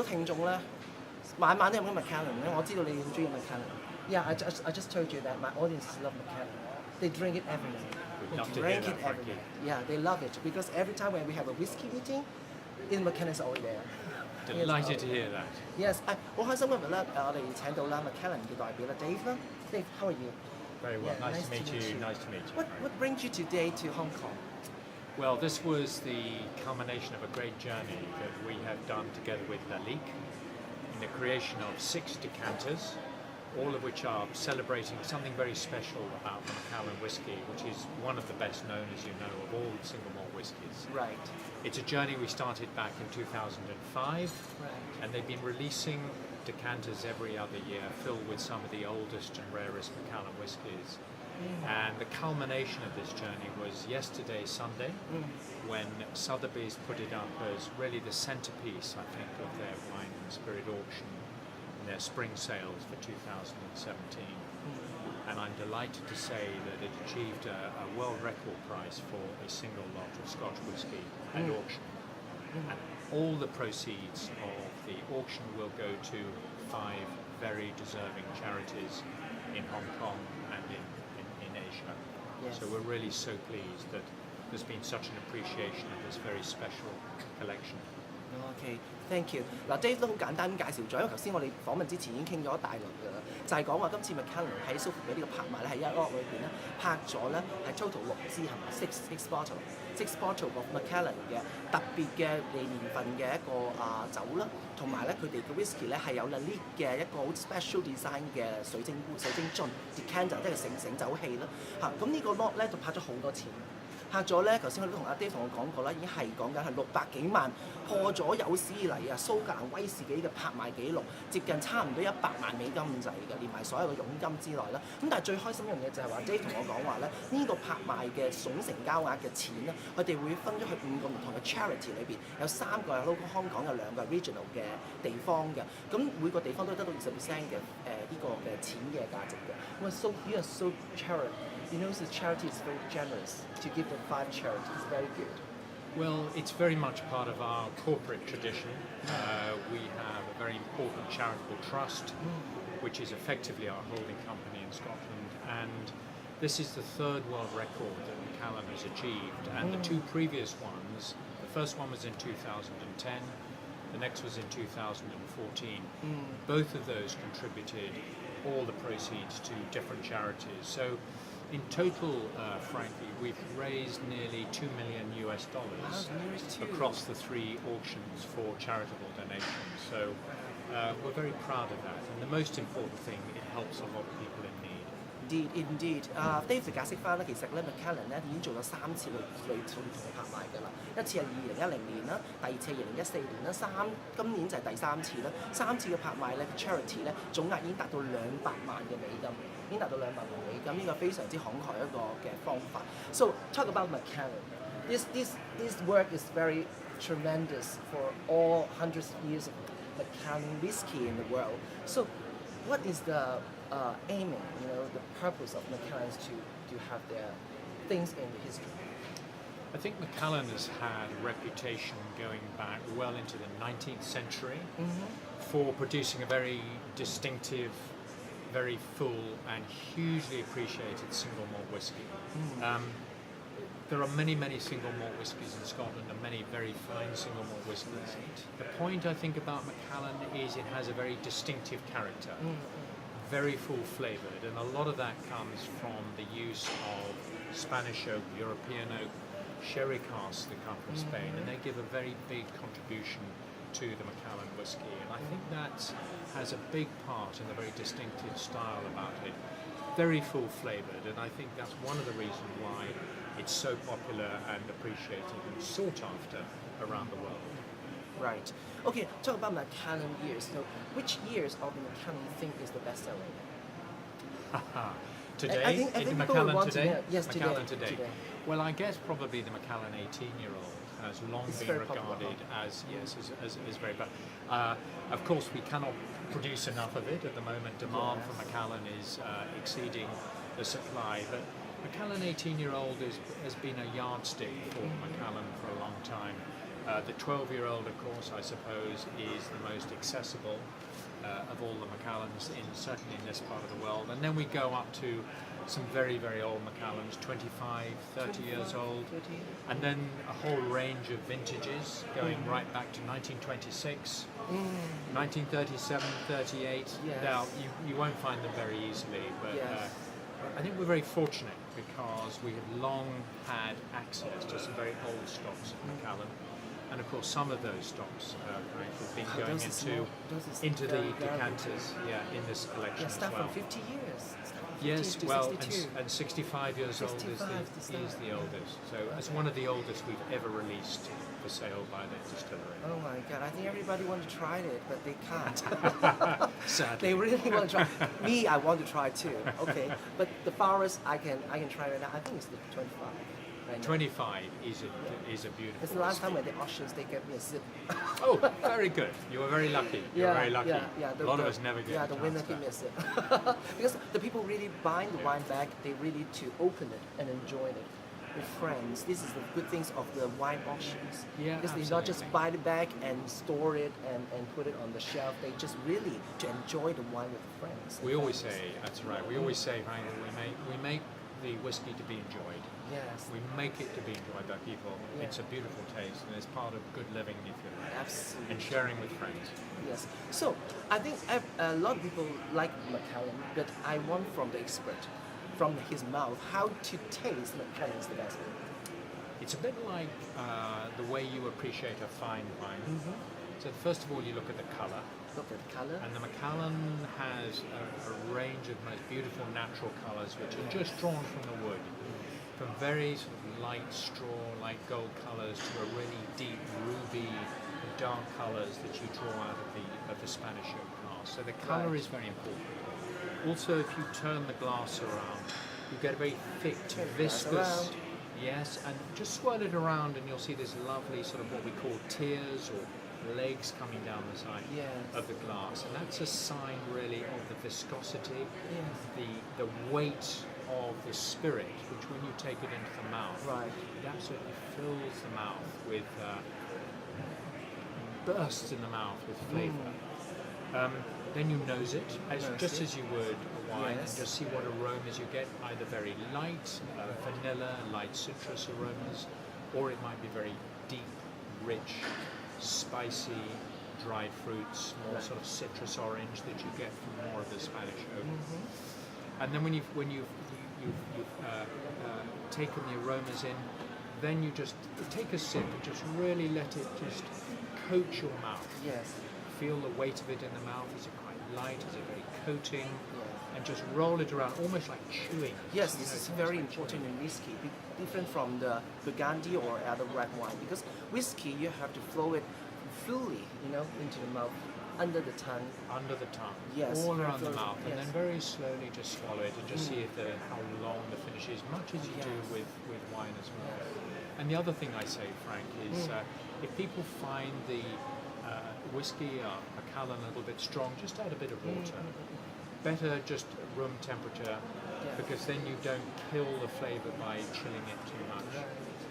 聽眾咧，晚晚都飲緊 Macallan 咧，我知道你好中意 Macallan。Yeah, I just told you that my audience love Macallan. They drink it every night. They drink it every night. Yeah, they love it because every time when we have a whiskey meeting, Macallan is always there. Delighted to hear that. Yes, 好開心今日咧，我哋請到啦 Macallan 嘅代表啦 Dave 啦 ，Dave, how are you? Very well. Yeah, nice to meet you. Nice to meet you. What brings you today to Hong Kong? Well, this was the culmination of a great journey that we have done together with Lalique in the creation of 6 decanters, all of which are celebrating something very special about the Macallan whisky, which is one of the best known, as you know, of all single malt whiskies. Right. It's a journey we started back in 2005, Right. and they've been releasing decanters every other year filled with some of the oldest and rarest Macallan whiskies. And the culmination of this journey was yesterday, Sunday, when Sotheby's put it up as really the centerpiece, I think, of their wine and spirit auction and their spring sales for 2017. And I'm delighted to say that it achieved a world record price for a single lot of Scotch whisky at auction. And all the proceeds of the auction will go to 5 very deserving charities in Hong Kong and in Asia. Yes. So we're really so pleased that there's been such an appreciation of this very special collection. OK, thank you。嗱 ，Dave 都好簡單咁介紹咗，因為頭先我哋訪問之前已經傾咗一大輪㗎啦，就係講話今次 Macallan 喺蘇富比呢個拍賣咧，喺一 lot 裏邊咧拍咗咧係 total 6支係咪 six bottle of Macallan 嘅特別嘅年份嘅一個酒啦，同埋咧佢哋嘅 whisky 咧係有 Lalique 嘅一個好 special design 嘅水晶樽 decanter， 即係醒酒器啦嚇。咁呢個 lot 咧就拍咗好多錢。拍咗咧，頭先我都同阿 Dave 同我講過啦，已經係講緊係600幾萬，破咗有史以嚟蘇格蘭威士忌嘅拍賣紀錄，接近差唔多100萬美金咁滯嘅，連埋所有嘅佣金之內啦。咁但係最開心一樣嘢就係話 Dave 同我講話咧，呢個拍賣嘅總成交額嘅錢咧，佢哋會分咗去5個唔同嘅 charity 裏邊，有3個係 local 香港，有2個係 regional 嘅地方嘅，咁每個地方都得到20% 嘅呢個嘅錢嘅價值嘅。咁啊 so you are so charity. You know, the charity is very generous to give the 5 charities. Very good. Well, it's very much part of our corporate tradition. We have a very important charitable trust, which is effectively our holding company in Scotland. And this is the 3rd world record that Macallan has achieved. And the 2 previous ones, the first one was in 2010, the next was in 2014. Both of those contributed all the proceeds to different charities. So in total, frankly, we've raised nearly $2 million across the 3 auctions for charitable donations. So we're very proud of that. And the most important thing, it helps a lot of people in need. Indeed. Dave 就解釋翻啦，其實咧 Macallan 咧已經做咗3次類似嘅拍賣㗎啦，一次係2010年啦，第二次係2014年啦，今年就係第3次啦。3次嘅拍賣咧 charity 咧總額已經達到200萬嘅美金，已經達到200萬美金，呢個非常之慷慨一個嘅方法。So talk about Macallan. This work is very tremendous for all hundreds of years of Macallan whiskey in the world. So what is the aiming, the purpose of Macallan to have their things in the history? I think Macallan has had a reputation going back well into the 19th century for producing a very distinctive, very full and hugely appreciated single malt whiskey. There are many, many single malt whiskies in Scotland and many very fine single malt whiskies. The point I think about Macallan is it has a very distinctive character, very full flavoured, and a lot of that comes from the use of Spanish oak, European oak, sherry casks that come from Spain, and they give a very big contribution to the Macallan whisky. And I think that has a big part in the very distinctive style about it. Very full flavoured, and I think that's one of the reasons why it's so popular and appreciated and sought after around the world. Right. Okay, talk about Macallan years. So which years of the Macallan you think is the best seller? Today? I think Macallan today? Yes, Macallan today. Well, I guess probably the Macallan 18-year-old has long been regarded as very bad. Of course, we cannot produce enough of it at the moment. Demand for Macallan is exceeding the supply, but Macallan 18-year-old has been a yardstick for Macallan for a long time. The 12-year-old, of course, I suppose, is the most accessible of all the Macallans, certainly in this part of the world. And then we go up to some very, very old Macallans, 25, 30 years old. 30. And then a whole range of vintages going right back to 1926, 1937, 38. Yes. Now, you won't find them very easily, but Yes. I think we're very fortunate because we have long had access to some very old stocks of Macallan. And of course, some of those stocks have been going into the decanters, in this collection as Start well. from 50 years. Yes, to well, 62. and 65 years old is 65 to start. the oldest. So it's one of the oldest we've ever released for sale by the distillery. Oh my God! I think everybody wants to try it, but they can't. Sadly. They really want to try. Me, I want to try too. Okay, but the forest, I can try right now. I think it's the 25. Right now. 25 is a beautiful. It's the last time at the auctions they gave me a sip. Oh, very good. You were very lucky. You were very lucky. Yeah, a lot of us never get Yeah, the the winner chance gave me to. a sip. Because the people really buying the wine back, they really to open it and enjoy it with friends. This is the good things of the wine auctions. Yeah, because they not just absolutely. buy the bag and store it and put it on the shelf. They just really to enjoy the wine with friends. We always say, that's right, we always say, Frank, we make the whiskey to be enjoyed. Yes. We make it to be enjoyed by people. Yeah. It's a beautiful taste and it's part of good living, if you like. Absolutely. And sharing with friends. Yes. So I think a lot of people like Macallan, but I want from the expert, from his mouth, how to taste Macallan is the best. It's a bit like the way you appreciate a fine wine. So first of all, you look at the colour. Look at the color. And the Macallan has a range of most beautiful natural colours which are just drawn from the wood. From very sort of light straw, light gold colours to a really deep ruby, dark colours that you draw out of the Spanish oak glass. So the colour Right. is very important. Also, if you turn the glass around, you get a very thick, Turn the glass viscous. around. Yes, and just swirl it around, and you'll see this lovely sort of what we call tears or legs coming down the side Yes. of the glass, and that's a sign really of the viscosity, Yes. the weight of the spirit, which when you take it into the mouth, Right. it absolutely fills the mouth with, bursts in the mouth with flavour. Then you nose it, Nose it. as you would a wine, Yes. and just see what aromas you get, either very light, vanilla, light citrus aromas, or it might be very deep, rich, spicy, dried fruits, more sort of citrus orange that you get from more of the Spanish oak. And then when you've taken the aromas in, then you just take a sip and just really let it just coat your mouth. Yes. Feel the weight of it in the mouth. Is it quite light? Is it very coating? And just roll it around, almost like chewing. Yes, You this know, is it's very like important chewing. in whiskey, different from the Burgundy or other red wine. Because whiskey, you have to flow it fully, into the mouth, under the tongue. Under the tongue, Yes, all very around the slowly, mouth, and yes. then very slowly just swallow it and just see if how long the finish is, much as you do Yes. with wine as well. And the other thing I say, Frank, is if people find the whiskey or Macallan a little bit strong, just add a bit of water. Better just room temperature, because then you don't kill the flavour by chilling it too much.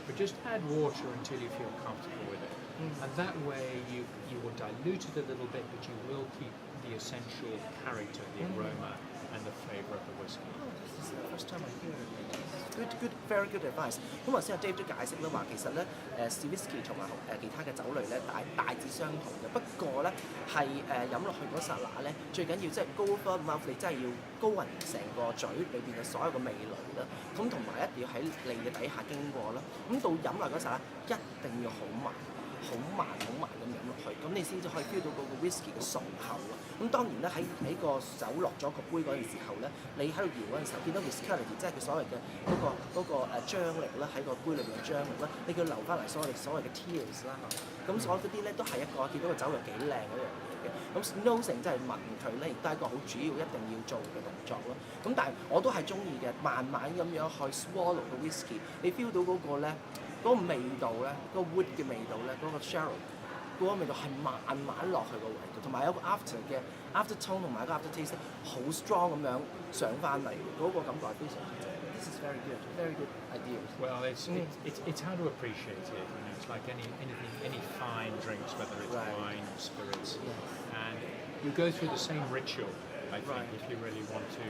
But just add water until you feel comfortable with it. And that way you will dilute it a little bit, but you will keep the essential character, the aroma and the flavour of the whiskey. Oh, this is the first time I hear it. Good, very good advice. 咁頭先阿 Dave 都解釋啦，話其實咧士 whisky 同埋其他嘅酒類咧大致相同嘅，不過咧係飲落去嗰剎那咧，最緊要即係高 over mouth，你真係要高勻成個嘴裏邊嘅所有嘅味蕾啦。咁同埋一定要喺脷嘅底下經過啦。咁到飲落嗰剎那一定要好慢。好慢咁飲落去，咁你先至可以 feel 到嗰個 whisky 嘅醇厚啊！咁當然咧喺個手落咗個杯嗰陣時候咧，你喺度搖嗰陣時候見到 viscosity， 即係佢所謂嘅嗰個張力啦，喺個杯裏邊嘅張力啦，你叫留翻嚟所謂嘅 tears 啦嚇，咁所有嗰啲咧都係一個見到個酒又幾靚嗰樣嘢嘅。咁 nosing 即係聞佢咧，亦都係一個好主要一定要做嘅動作咯。咁但係我都係中意嘅，慢慢咁樣去 swallow 個 whisky， 你 feel 到嗰個咧。嗰個味道咧，嗰個 wood 嘅味道咧，嗰個 sherry 嗰個味道係慢慢落去個胃度，同埋有個 after tone 同埋一個 after taste 好 strong 咁樣上翻嚟，嗰個感覺係非常之正。this is very good idea. Well, it's how to appreciate it. You know, it's like any fine drinks, whether it's Right. wine or spirits, Yes. and you go through the same ritual. I think Right. if you really want to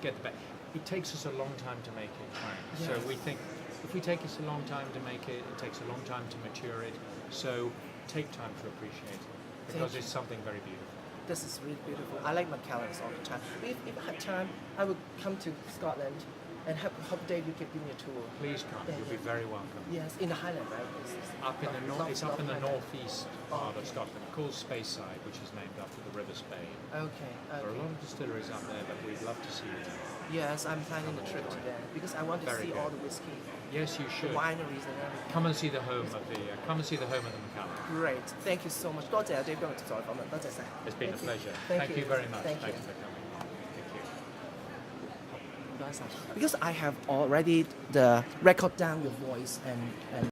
get the best, it takes us a long time to make it. Right? So Yes. we think if we take us a long time to make it, it takes a long time to mature it. So take time to appreciate it because Thank it's something very beautiful. This is really beautiful. I like Macallans all the time. If I had time, I would come to Scotland and hope Dave you could give me a tour. Please come. Yeah, You'll be yeah. very welcome. Yes, in the Highland, right? Up in the north, it's up in the Highland. northeast part of Scotland, called Speyside, which is named after the River Spey. Okay, There are a okay. lot of distilleries up there, but we'd love to see you there. Yes, I'm planning a trip to there because I want to Very see good. all the whiskey, Yes, you the should. wineries and everything. Come and see the home of the Macallan. Great, thank you so much. 多謝 Dave 今日接受訪問，多謝晒。 It's been a pleasure. Thank you very much. Thank you. Thanks for coming. Thank you. 唔該晒。Because I have already the record down your voice and